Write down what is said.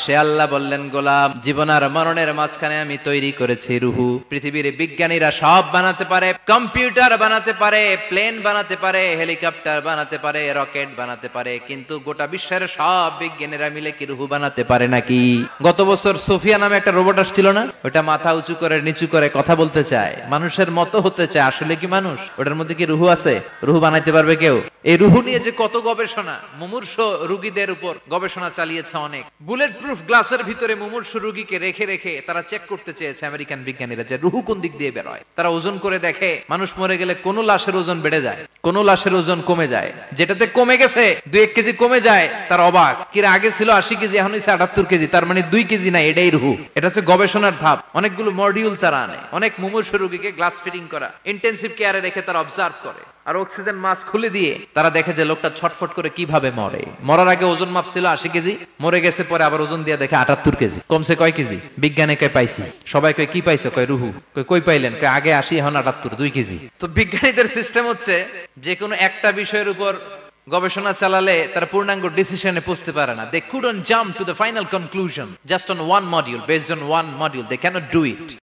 সে আল্লাহ বললেন, গোলাম, জীবন আর মরণের মাঝখানে আমি তৈরি করেছি রুহু। পৃথিবীর বিজ্ঞানীরা সব বানাতে পারে, কম্পিউটার বানাতে পারে, প্লেন বানাতে পারে, হেলিকপ্টার বানাতে পারে, রকেট বানাতে পারে, কিন্তু গোটা বিশ্বের সব বিজ্ঞানীরা মিলে কি রুহু বানাতে পারে নাকি? গত বছর সোফিয়া নামে একটা রোবট আসছিল না? ওটা মাথা উঁচু করে নিচু করে কথা বলতে চায়, মানুষের মতো হতে চায়। আসলে কি মানুষ? ওটার মধ্যে কি রুহু আছে? রুহু বানাইতে পারবে কেউ? এই রুহু নিয়ে যে কত গবেষণা, মুমূর্ষ রোগীদের উপর গবেষণা চালিয়েছে অনেক। বুলেট প্রুফ গ্লাসের ভিতরে মুমূর্ষ রোগীকে রেখে রেখে তারা চেক করতে চেয়েছে আমেরিকান বিজ্ঞানীরা যে রুহু কোন দিক দিয়ে বেরোয়। তারা ওজন করে দেখে, মানুষ মরে গেলে কোন লাশের ওজন বেড়ে যায়, কোন লাশের ওজন কমে যায়। যেটাতে কমে গেছে 2-1 কেজি কমে যায়, তার অবাক। কিরা আগে ছিল 80 কেজি, এখন হয়েছে 78 কেজি, তার মানে 2 কেজি না, এটাই রুহু। এটা হচ্ছে গবেষণার ধাপ। অনেকগুলো মডিউল তারা আনে, অনেক মুমূর্ষ রোগীকে গ্লাস ফিটিং করা, ইন্টেনসিভ কেয়ারে রেখে তারা অবজার্ভ করে, আর অক্সিজেন মাস্ক খুলে দিয়ে তারা দেখে যে লোকটা ছটফট করে কিভাবে মরে। মরার আগে ওজন মাপ ছিল 80 কেজি, মরে গেছে পরে আবার ওজন দিয়ে দেখে 78 কেজি। কমছে কয় কেজি? বিজ্ঞানে কয় পাইছি, সবাই কয় কি পাইছো? কয় রুহু। কই পাইলেন? কয় আগে 80 এখন 78, 2 কেজি। তো বিজ্ঞানীদের সিস্টেম হচ্ছে যে কোনো একটা বিষয়ের উপর গবেষণা চালালে তারা পূর্ণাঙ্গ ডিসিশনে পৌঁছতে পারে না। They couldn't jump to the final conclusion just on one module, based on one module. They cannot do it.